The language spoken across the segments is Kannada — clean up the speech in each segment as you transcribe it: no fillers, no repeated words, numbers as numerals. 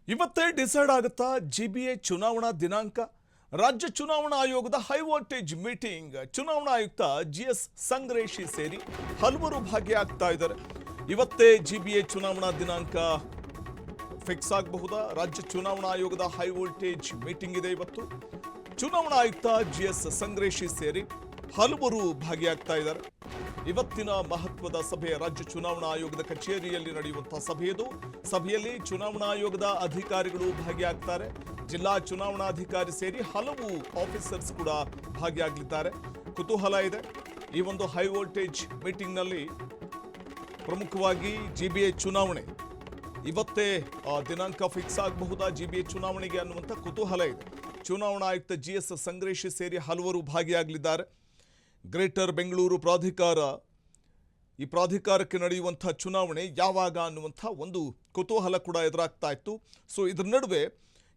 ಇವತ್ತೇ ಡಿಸೈಡ್ ಆಗುತ್ತಾ ಜಿಬಿಎ ಚುನಾವಣಾ ದಿನಾಂಕ. ರಾಜ್ಯ ಚುನಾವಣಾ ಆಯೋಗದ ಹೈ ವೋಲ್ಟೇಜ್ ಮೀಟಿಂಗ್. ಚುನಾವಣಾ ಆಯುಕ್ತ ಜಿಎಸ್ ಸಂಗ್ರೇಶಿ ಸೇರಿ ಹಲವರು ಭಾಗಿಯಾಗ್ತಾ ಇದ್ದಾರೆ. ಇವತ್ತೇ ಜಿಬಿಎ ಚುನಾವಣಾ ದಿನಾಂಕ ಫಿಕ್ಸ್ ಆಗಬಹುದಾ? ರಾಜ್ಯ ಚುನಾವಣಾ ಆಯೋಗದ ಹೈ ವೋಲ್ಟೇಜ್ ಮೀಟಿಂಗ್ ಇದೆ ಇವತ್ತು. ಚುನಾವಣಾ ಆಯುಕ್ತ ಜಿಎಸ್ ಸಂಗ್ರೇಶಿ ಸೇರಿ ಹಲವರು ಭಾಗಿಯಾಗ್ತಾ ಇದ್ದಾರೆ. ಇವತ್ತಿನ ಮಹತ್ವದ ಸಭೆ ರಾಜ್ಯ ಚುನಾವಣಾ ಆಯೋಗದ ಕಚೇರಿಯಲ್ಲಿ ನಡೆಯುವಂತಹ ಸಭೆಯಿದು. ಸಭೆಯಲ್ಲಿ ಚುನಾವಣಾ ಆಯೋಗದ ಅಧಿಕಾರಿಗಳು ಭಾಗಿಯಾಗ್ತಾರೆ. ಜಿಲ್ಲಾ ಚುನಾವಣಾಧಿಕಾರಿ ಸೇರಿ ಹಲವು ಆಫೀಸರ್ಸ್ ಕೂಡ ಭಾಗಿಯಾಗಲಿದ್ದಾರೆ. ಕುತೂಹಲ ಇದೆ. ಈ ಒಂದು ಹೈ ವೋಲ್ಟೇಜ್ ಮೀಟಿಂಗ್ನಲ್ಲಿ ಪ್ರಮುಖವಾಗಿ ಜಿಬಿಎ ಚುನಾವಣೆ ಇವತ್ತೇ ದಿನಾಂಕ ಫಿಕ್ಸ್ ಆಗಬಹುದಾ ಜಿಬಿಎ ಚುನಾವಣೆಗೆ ಅನ್ನುವಂಥ ಕುತೂಹಲ ಇದೆ. ಚುನಾವಣಾ ಆಯುಕ್ತ ಜಿಎಸ್ ಸಂಗ್ರೇಶಿ ಸೇರಿ ಹಲವರು ಭಾಗಿಯಾಗಲಿದ್ದಾರೆ. ಗ್ರೇಟರ್ ಬೆಂಗಳೂರು ಪ್ರಾಧಿಕಾರ, ಈ ಪ್ರಾಧಿಕಾರಕ್ಕೆ ನಡೆಯುವಂಥ ಚುನಾವಣೆ ಯಾವಾಗ ಅನ್ನುವಂಥ ಒಂದು ಕುತೂಹಲ ಕೂಡ ಎದುರಾಗ್ತಾ ಇತ್ತು. ಸೊ ಇದರ ನಡುವೆ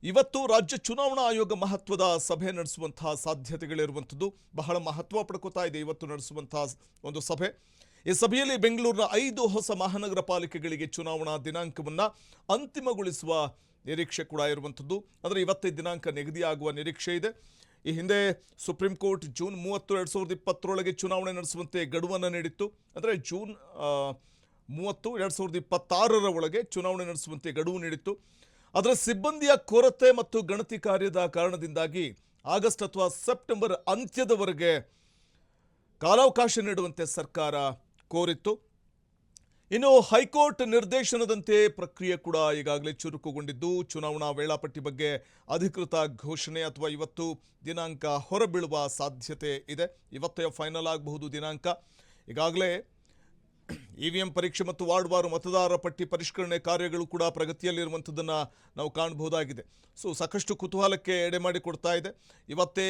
ಇವತ್ತು ರಾಜ್ಯ ಚುನಾವಣಾ ಆಯೋಗ ಮಹತ್ವದ ಸಭೆ ನಡೆಸುವಂತಹ ಸಾಧ್ಯತೆಗಳಿರುವಂಥದ್ದು. ಬಹಳ ಮಹತ್ವ ಪಡ್ಕೋತಾ ಇದೆ ಇವತ್ತು ನಡೆಸುವಂತಹ ಒಂದು ಸಭೆ. ಈ ಸಭೆಯಲ್ಲಿ ಬೆಂಗಳೂರಿನ 5 ಹೊಸ ಮಹಾನಗರ ಪಾಲಿಕೆಗಳಿಗೆ ಚುನಾವಣಾ ದಿನಾಂಕವನ್ನು ಅಂತಿಮಗೊಳಿಸುವ ನಿರೀಕ್ಷೆ ಕೂಡ ಇರುವಂಥದ್ದು. ಅಂದರೆ ಇವತ್ತೇ ದಿನಾಂಕ ನಿಗದಿಯಾಗುವ ನಿರೀಕ್ಷೆ ಇದೆ. ಈ ಹಿಂದೆ ಸುಪ್ರೀಂ ಕೋರ್ಟ್ ಜೂನ್ 30, 2020 ಚುನಾವಣೆ ನಡೆಸುವಂತೆ ಗಡುವನ್ನು ನೀಡಿತ್ತು. ಅಂದರೆ ಜೂನ್ 30, 2026 ಒಳಗೆ ಚುನಾವಣೆ ನಡೆಸುವಂತೆ ಗಡುವು ನೀಡಿತ್ತು. ಅದರ ಸಿಬ್ಬಂದಿಯ ಕೊರತೆ ಮತ್ತು ಗಣತಿ ಕಾರ್ಯದ ಕಾರಣದಿಂದಾಗಿ ಆಗಸ್ಟ್ ಅಥವಾ ಸೆಪ್ಟೆಂಬರ್ ಅಂತ್ಯದವರೆಗೆ ಕಾಲಾವಕಾಶ ನೀಡುವಂತೆ ಸರ್ಕಾರ ಕೋರಿತ್ತು. ಇನ್ನು ಹೈಕೋರ್ಟ್ ನಿರ್ದೇಶನದಂತೆ ಪ್ರಕ್ರಿಯೆ ಕೂಡ ಈಗಾಗಲೇ ಚುರುಕುಗೊಂಡಿದ್ದು, ಚುನಾವಣಾ ವೇಳಾಪಟ್ಟಿ ಬಗ್ಗೆ ಅಧಿಕೃತ ಘೋಷಣೆ ಅಥವಾ ಇವತ್ತು ದಿನಾಂಕ ಹೊರಬೀಳುವ ಸಾಧ್ಯತೆ ಇದೆ. ಇವತ್ತೇ ಫೈನಲ್ ಆಗಬಹುದು ದಿನಾಂಕ. ಈಗಾಗಲೇ ಇವಿಎಂ ಪರೀಕ್ಷೆ ಮತ್ತು ವಾರ್ಡ್ವಾರು ಮತದಾರರ ಪಟ್ಟಿ ಪರಿಷ್ಕರಣೆ ಕಾರ್ಯಗಳು ಕೂಡ ಪ್ರಗತಿಯಲ್ಲಿರುವಂಥದ್ದನ್ನು ನಾವು ಕಾಣಬಹುದಾಗಿದೆ. ಸೊ ಸಾಕಷ್ಟು ಕುತೂಹಲಕ್ಕೆ ಎಡೆ ಮಾಡಿಕೊಡ್ತಾ ಇದೆ. ಇವತ್ತೇ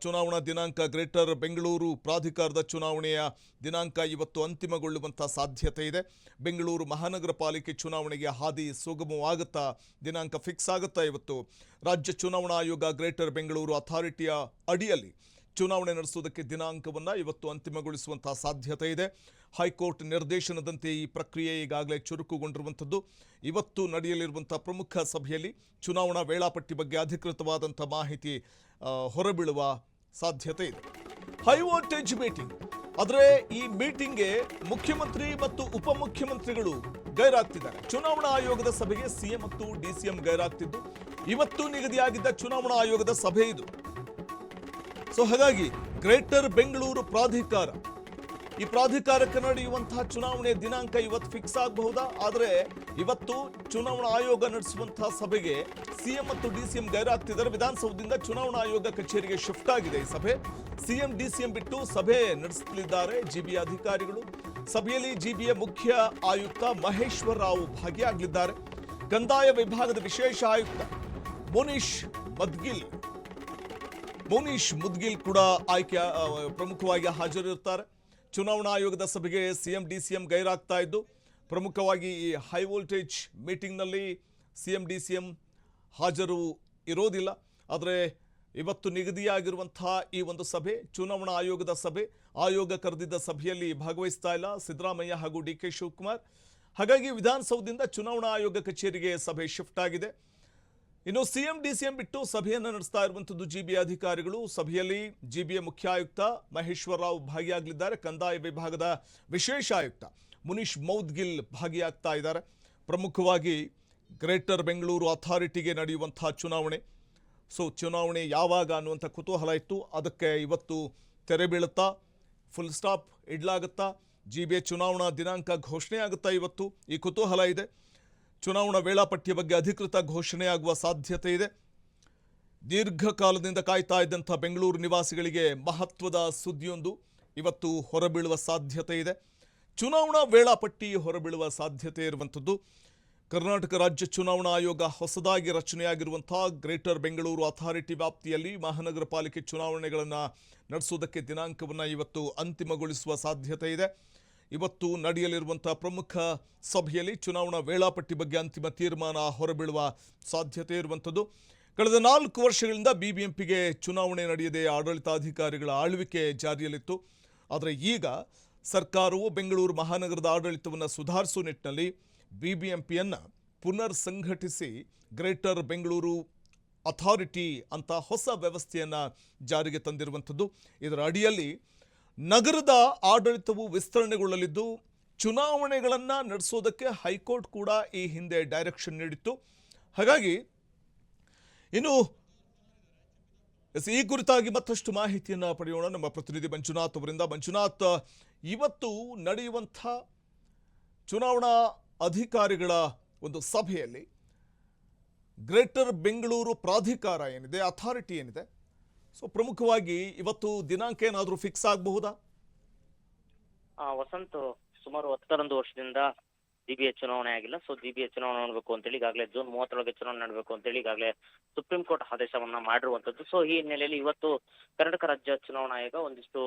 ಚುನಾವಣಾ ದಿನಾಂಕ, ಗ್ರೇಟರ್ ಬೆಂಗಳೂರು ಪ್ರಾಧಿಕಾರದ ಚುನಾವಣೆಯ ದಿನಾಂಕ ಇವತ್ತು ಅಂತಿಮಗೊಳ್ಳುವಂಥ ಸಾಧ್ಯತೆ ಇದೆ. ಬೆಂಗಳೂರು ಮಹಾನಗರ ಪಾಲಿಕೆ ಚುನಾವಣೆಗೆ ಹಾದಿ ಸುಗಮವಾಗುತ್ತಾ, ದಿನಾಂಕ ಫಿಕ್ಸ್ ಆಗುತ್ತಾ ಇವತ್ತು. ರಾಜ್ಯ ಚುನಾವಣಾ ಆಯೋಗ ಗ್ರೇಟರ್ ಬೆಂಗಳೂರು ಅಥಾರಿಟಿಯ ಅಡಿಯಲ್ಲಿ ಚುನಾವಣೆ ನಡೆಸುವುದಕ್ಕೆ ದಿನಾಂಕವನ್ನು ಇವತ್ತು ಅಂತಿಮಗೊಳಿಸುವಂತಹ ಸಾಧ್ಯತೆ ಇದೆ. ಹೈಕೋರ್ಟ್ ನಿರ್ದೇಶನದಂತೆ ಈ ಪ್ರಕ್ರಿಯೆ ಈಗಾಗಲೇ ಚುರುಕುಗೊಂಡಿರುವಂಥದ್ದು. ಇವತ್ತು ನಡೆಯಲಿರುವಂಥ ಪ್ರಮುಖ ಸಭೆಯಲ್ಲಿ ಚುನಾವಣಾ ವೇಳಾಪಟ್ಟಿ ಬಗ್ಗೆ ಅಧಿಕೃತವಾದಂಥ ಮಾಹಿತಿ ಹೊರಬೀಳುವ ಸಾಧ್ಯತೆ ಇದೆ. High voltage meeting. ಆದರೆ ಈ ಮೀಟಿಂಗ್ಗೆ ಮುಖ್ಯಮಂತ್ರಿ ಮತ್ತು ಉಪಮುಖ್ಯಮಂತ್ರಿಗಳು ಗೈರಾಗ್ತಿದ್ದಾರೆ. ಚುನಾವಣಾ ಆಯೋಗದ ಸಭೆಗೆ ಸಿಎಂ ಮತ್ತು ಡಿಸಿಎಂ ಗೈರಾಗ್ತಿದ್ದು, ಇವತ್ತು ನಿಗದಿಯಾಗಿದ್ದ ಚುನಾವಣಾ ಆಯೋಗದ ಸಭೆ ಇದು. ಸೊ ಹಾಗಾಗಿ ಗ್ರೇಟರ್ ಬೆಂಗಳೂರು ಪ್ರಾಧಿಕಾರ, ಈ ಪ್ರಾಧಿಕಾರಕ್ಕೆ ನಡೆಯುವಂತಹ ಚುನಾವಣೆ ದಿನಾಂಕ ಇವತ್ತು ಫಿಕ್ಸ್ ಆಗಬಹುದಾ? ಆದರೆ ಇವತ್ತು ಚುನಾವಣಾ ಆಯೋಗ ನಡೆಸುವಂತಹ ಸಭೆಗೆ ಸಿಎಂ ಮತ್ತು ಡಿಸಿಎಂ ಗೈರಾಗ್ತಿದ್ದಾರೆ. ವಿಧಾನಸೌಧದಿಂದ ಚುನಾವಣಾ ಆಯೋಗ ಕಚೇರಿಗೆ ಶಿಫ್ಟ್ ಆಗಿದೆ ಈ ಸಭೆ. ಸಿಎಂ ಡಿಸಿಎಂ ಬಿಟ್ಟು ಸಭೆ ನಡೆಸಲಿದ್ದಾರೆ ಜಿಬಿಎ ಅಧಿಕಾರಿಗಳು. ಸಭೆಯಲ್ಲಿ ಜಿಬಿಎ ಮುಖ್ಯ ಆಯುಕ್ತ ಮಹೇಶ್ವರ ರಾವ್ ಭಾಗಿಯಾಗಲಿದ್ದಾರೆ. ಕಂದಾಯ ವಿಭಾಗದ ವಿಶೇಷ ಆಯುಕ್ತ ಮೋನಿಶ್ ಮುದ್ಗಿಲ್ ಕೂಡ ಪ್ರಮುಖವಾಗಿ ಹಾಜರಿರುತ್ತಾರೆ. ಚುನಾವಣಾ ಆಯೋಗದ ಸಭೆಗೆ ಸಿಎಂ ಡಿಸಿಎಂ ಗೈರಾಗ್ತಾ ಇದ್ದು, ಪ್ರಮುಖವಾಗಿ ಈ ಹೈ ವೋಲ್ಟೇಜ್ ಮೀಟಿಂಗ್ನಲ್ಲಿ ಸಿಎಂ ಡಿಸಿಎಂ ಹಾಜರು ಇರೋದಿಲ್ಲ. ಆದರೆ ಇವತ್ತು ನಿಗದಿಯಾಗಿರುವಂತಹ ಈ ಒಂದು ಸಭೆ, ಚುನಾವಣಾ ಆಯೋಗದ ಸಭೆ, ಆಯೋಗ ಕರೆದಿದ್ದ ಸಭೆಯಲ್ಲಿ ಭಾಗವಹಿಸ್ತಾ ಇಲ್ಲ ಸಿದ್ದರಾಮಯ್ಯ ಹಾಗೂ ಡಿಕೆ ಶಿವಕುಮಾರ್. ಹಾಗಾಗಿ ವಿಧಾನಸೌಧದಿಂದ ಚುನಾವಣಾ ಆಯೋಗ ಕಚೇರಿಗೆ ಸಭೆ ಶಿಫ್ಟ್ ಆಗಿದೆ. ಇನ್ನು ಸಿಎಂ ಡಿಸಿಎಂ ಬಿಟ್ಟು ಸಭೆಯನ್ನು ನಡೆಸ್ತಾ ಇರುವಂಥದ್ದು ಜಿಬಿಎ ಅಧಿಕಾರಿಗಳು. ಸಭೆಯಲ್ಲಿ ಜಿಬಿಎ ಮುಖ್ಯ ಆಯುಕ್ತ ಮಹೇಶ್ವರ ರಾವ್ ಭಾಗಿಯಾಗಲಿದ್ದಾರೆ. ಕಂದಾಯ ವಿಭಾಗದ ವಿಶೇಷ ಆಯುಕ್ತ ಮುನೀಶ್ ಮೌದ್ಗಿಲ್ ಭಾಗಿಯಾಗ್ತಾ ಇದ್ದಾರೆ. ಪ್ರಮುಖವಾಗಿ ಗ್ರೇಟರ್ ಬೆಂಗಳೂರು ಅಥಾರಿಟಿಗೆ ನಡೆಯುವಂಥ ಚುನಾವಣೆ. ಸೊ ಚುನಾವಣೆ ಯಾವಾಗ ಅನ್ನುವಂಥ ಕುತೂಹಲ ಇತ್ತು. ಅದಕ್ಕೆ ಇವತ್ತು ತೆರೆ ಬೀಳುತ್ತಾ, ಫುಲ್ ಸ್ಟಾಪ್ ಇಡ್ಲಾಗುತ್ತಾ, ಜಿಬಿಎ ಚುನಾವಣಾ ದಿನಾಂಕ ಘೋಷಣೆ ಆಗುತ್ತಾ ಇವತ್ತು? ಈ ಕುತೂಹಲ ಇದೆ. ಚುನಾವಣಾ ವೇಳಾಪಟ್ಟಿಯ ಬಗ್ಗೆ ಅಧಿಕೃತ ಘೋಷಣೆಯಾಗುವ ಸಾಧ್ಯತೆ ಇದೆ. ದೀರ್ಘಕಾಲದಿಂದ ಕಾಯ್ತಾ ಇದ್ದಂಥ ಬೆಂಗಳೂರು ನಿವಾಸಿಗಳಿಗೆ ಮಹತ್ವದ ಸುದ್ದಿಯೊಂದು ಇವತ್ತು ಹೊರಬೀಳುವ ಸಾಧ್ಯತೆ ಇದೆ. ಚುನಾವಣಾ ವೇಳಾಪಟ್ಟಿ ಹೊರಬೀಳುವ ಸಾಧ್ಯತೆ ಇರುವಂಥದ್ದು. ಕರ್ನಾಟಕ ರಾಜ್ಯ ಚುನಾವಣಾ ಆಯೋಗ ಹೊಸದಾಗಿ ರಚನೆಯಾಗಿರುವಂಥ ಗ್ರೇಟರ್ ಬೆಂಗಳೂರು ಅಥಾರಿಟಿ ವ್ಯಾಪ್ತಿಯಲ್ಲಿ ಮಹಾನಗರ ಪಾಲಿಕೆ ಚುನಾವಣೆಗಳನ್ನು ನಡೆಸುವುದಕ್ಕೆ ದಿನಾಂಕವನ್ನು ಇವತ್ತು ಅಂತಿಮಗೊಳಿಸುವ ಸಾಧ್ಯತೆ ಇದೆ. ಇವತ್ತು ನಡೆಯಲಿರುವಂಥ ಪ್ರಮುಖ ಸಭೆಯಲ್ಲಿ ಚುನಾವಣಾ ವೇಳಾಪಟ್ಟಿ ಬಗ್ಗೆ ಅಂತಿಮ ತೀರ್ಮಾನ ಹೊರಬೀಳುವ ಸಾಧ್ಯತೆ ಇರುವಂಥದ್ದು. ಕಳೆದ 4 ವರ್ಷಗಳಿಂದ ಬಿಬಿಎಂಪಿಗೆ ಚುನಾವಣೆ ನಡೆಯದೆ ಆಡಳಿತಾಧಿಕಾರಿಗಳ ಆಳ್ವಿಕೆ ಜಾರಿಯಲ್ಲಿತ್ತು. ಆದರೆ ಈಗ ಸರ್ಕಾರವು ಬೆಂಗಳೂರು ಮಹಾನಗರದ ಆಡಳಿತವನ್ನು ಸುಧಾರಿಸುವ ನಿಟ್ಟಿನಲ್ಲಿ ಬಿಬಿಎಂಪಿಯನ್ನು ಪುನರ್ ಸಂಘಟಿಸಿ ಗ್ರೇಟರ್ ಬೆಂಗಳೂರು ಅಥಾರಿಟಿ ಅಂತ ಹೊಸ ವ್ಯವಸ್ಥೆಯನ್ನು ಜಾರಿಗೆ ತಂದಿರುವಂಥದ್ದು. ಇದರ ಅಡಿಯಲ್ಲಿ ನಗರದ ಆಡಳಿತವು ವಿಸ್ತರಣೆಗೊಳ್ಳಲಿದ್ದು ಚುನಾವಣೆಗಳನ್ನು ನಡೆಸೋದಕ್ಕೆ ಹೈಕೋರ್ಟ್ ಕೂಡ ಈ ಹಿಂದೆ ಡೈರೆಕ್ಷನ್ ನೀಡಿತ್ತು. ಹಾಗಾಗಿ ಇನ್ನು ಈ ಕುರಿತಾಗಿ ಮತ್ತಷ್ಟು ಮಾಹಿತಿಯನ್ನು ಪಡೆಯೋಣ ನಮ್ಮ ಪ್ರತಿನಿಧಿ ಮಂಜುನಾಥ್ ಅವರಿಂದ. ಮಂಜುನಾಥ್, ಇವತ್ತು ನಡೆಯುವಂಥ ಚುನಾವಣಾ ಅಧಿಕಾರಿಗಳ ಒಂದು ಸಭೆಯಲ್ಲಿ ಗ್ರೇಟರ್ ಬೆಂಗಳೂರು ಪ್ರಾಧಿಕಾರ ಏನಿದೆ, ಅಥಾರಿಟಿ ಏನಿದೆ, ಸೊ ಪ್ರಮುಖವಾಗಿ ಇವತ್ತು ದಿನಾಂಕ ಏನಾದರೂ ಫಿಕ್ಸ್ ಆಗಬಹುದಾ? ವಸಂತ್, ಸುಮಾರು 11 ವರ್ಷದಿಂದ ಜಿಬಿಎ ಚುನಾವಣೆ ಆಗಿಲ್ಲ. ಸೊ ಜಿಬಿಎ ಚುನಾವಣೆ ಮಾಡಬೇಕು ಅಂತೇಳಿ ಈಗಾಗಲೇ ಜೂನ್ 30 ಚುನಾವಣೆ ಮಾಡಬೇಕು ಅಂತೇಳಿ ಈಗಾಗಲೇ ಸುಪ್ರೀಂ ಕೋರ್ಟ್ ಆದೇಶವನ್ನ ಮಾಡಿರುವಂತದ್ದು. ಸೊ ಈ ಹಿನ್ನೆಲೆಯಲ್ಲಿ ಇವತ್ತು ಕರ್ನಾಟಕ ರಾಜ್ಯ ಚುನಾವಣಾ ಆಯೋಗ ಒಂದಿಷ್ಟು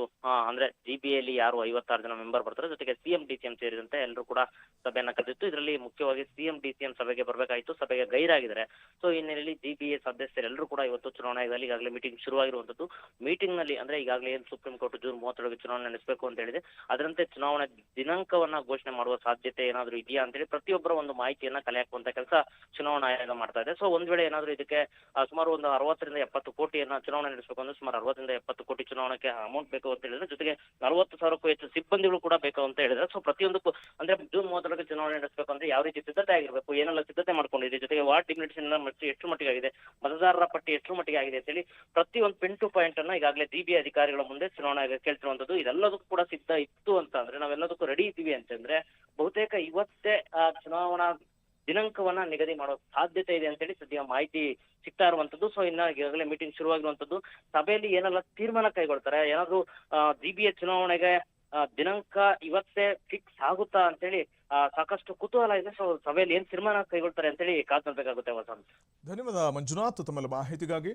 ಅಂದ್ರೆ ಜಿಬಿಎಲ್ಲಿ ಯಾರು 56 ಜನ ಮೆಂಬರ್ ಬರ್ತಾರೆ, ಜೊತೆಗೆ ಸಿಎಂ ಡಿಸಿಎಂ ಸೇರಿದಂತೆ ಎಲ್ಲರೂ ಕೂಡ ಸಭೆಯನ್ನ ಕರೆದಿತ್ತು. ಇದರಲ್ಲಿ ಮುಖ್ಯವಾಗಿ ಸಿಎಂ ಡಿಸಿಎಂ ಸಭೆಗೆ ಬರಬೇಕಾಯಿತು, ಸಭೆಗೆ ಗೈರಾಗಿದ್ದಾರೆ. ಸೊ ಈ ಹಿನ್ನೆಲೆಯಲ್ಲಿ ಜಿಬಿಎ ಸದಸ್ಯರೆಲ್ಲರೂ ಕೂಡ ಇವತ್ತು ಚುನಾವಣಾ ಆಯೋಗದಲ್ಲಿ ಈಗಾಗಲೇ ಮೀಟಿಂಗ್ ಶುರುವಾಗಿರುವಂತದ್ದು. ಮೀಟಿಂಗ್ ನಲ್ಲಿ ಅಂದ್ರೆ ಈಗಾಗಲೇ ಏನು ಸುಪ್ರೀಂ ಕೋರ್ಟ್ ಜೂನ್ 30 ಚುನಾವಣೆ ನಡೆಸಬೇಕು ಅಂತ ಹೇಳಿದೆ, ಅದರಂತೆ ಚುನಾವಣೆ ದಿನಾಂಕವನ್ನ ಘೋಷಣೆ ಮಾಡುವ ಸಾಧ್ಯತೆ ಏನಾದರೂ ಇದೆಯಾ ಅಂತೇಳಿ ಪ್ರತಿಯೊಬ್ಬರ ಒಂದು ಮಾಹಿತಿಯನ್ನ ಕಲೆ ಹಾಕುವಂತ ಕೆಲಸ ಚುನಾವಣಾ ಆಯೋಗ ಮಾಡ್ತಾ ಇದೆ. ಸೊ ಒಂದ್ ವೇಳೆ ಏನಾದರೂ ಇದಕ್ಕೆ ಸುಮಾರು ಒಂದು 60 ರಿಂದ 70 ಕೋಟಿಯನ್ನ ಚುನಾವಣೆ ನಡೆಸಬೇಕು ಅಂದ್ರೆ ಸುಮಾರು 60 ರಿಂದ 70 ಕೋಟಿ ಚುನಾವಣೆಗೆ ಅಮೌಂಟ್ ಬೇಕು ಅಂತ ಹೇಳಿದ್ರೆ, ಜೊತೆಗೆ 40,000ಕ್ಕೂ ಹೆಚ್ಚು ಸಿಬ್ಬಂದಿಗಳು ಕೂಡ ಬೇಕು ಅಂತ ಹೇಳಿದ್ರೆ, ಸೊ ಪ್ರತಿಯೊಂದಕ್ಕೂ ಅಂದ್ರೆ ಜೂನ್ 30 ಚುನಾವಣೆ ನಡೆಸಬೇಕು ಅಂದ್ರೆ ಯಾವ ರೀತಿ ಸಿದ್ಧತೆ ಆಗಿರಬೇಕು, ಏನೆಲ್ಲ ಸಿದ್ಧತೆ ಮಾಡ್ಕೊಂಡಿದೆ, ಜೊತೆಗೆ ವಾರ್ಡ್ ಡಿಮಿನಿಷನ್ ಎಷ್ಟು ಮಟ್ಟಿಗೆ ಆಗಿದೆ, ಮತದಾರರ ಪಟ್ಟಿ ಎಷ್ಟು ಮಟ್ಟಿಗೆ ಆಗಿದೆ ಅಂತೇಳಿ ಪ್ರತಿಯೊಂದು ಪಿನ್ ಟು ಪಾಯಿಂಟ್ ಅನ್ನ ಈಗಾಗಲೇ ಜಿಬಿಎ ಅಧಿಕಾರಿಗಳ ಮುಂದೆ ಚುನಾವಣಾ ಆಯೋಗ ಕೇಳ್ತಿರುವಂತದ್ದು. ಇದೆಲ್ಲದಕ್ಕೂ ಕೂಡ ಸಿದ್ಧ ಇತ್ತು ಅಂತ ಅಂದ್ರೆ, ನಾವೆಲ್ಲದಕ್ಕೂ ರೆಡಿ ಇದ್ದೀವಿ ಅಂತಂದ್ರೆ ಬಹುತೇಕ ಇವತ್ತೇ ಚುನಾವಣಾ ದಿನಾಂಕವನ್ನ ನಿಗದಿ ಮಾಡೋ ಸಾಧ್ಯತೆ ಇದೆ ಅಂತೇಳಿ ಸದ್ಯ ಮಾಹಿತಿ ಸಿಗ್ತಾ ಇರುವಂತದ್ದು. ಸೊ ಇನ್ನ ಈಗಾಗಲೇ ಮೀಟಿಂಗ್ ಶುರುವಾಗಿರುವಂತದ್ದು. ಸಭೆಯಲ್ಲಿ ಏನೆಲ್ಲ ತೀರ್ಮಾನ ಕೈಗೊಳ್ತಾರೆ, ಏನಾದ್ರು ಜಿಬಿಎ ಚುನಾವಣೆಗೆ ದಿನಾಂಕ ಇವತ್ತೇ ಫಿಕ್ಸ್ ಆಗುತ್ತಾ ಅಂತೇಳಿ ಸಾಕಷ್ಟು ಕುತೂಹಲ ಇದೆ. ಸೊ ಸಭೆಯಲ್ಲಿ ಏನ್ ತೀರ್ಮಾನ ಕೈಗೊಳ್ತಾರೆ ಅಂತೇಳಿ ಕಾದ್ ನೋಡ್ಬೇಕಾಗುತ್ತೆ ವಸಂತ್. ಧನ್ಯವಾದ ಮಂಜುನಾಥ್ ತಮ್ಮ ಮಾಹಿತಿಗಾಗಿ.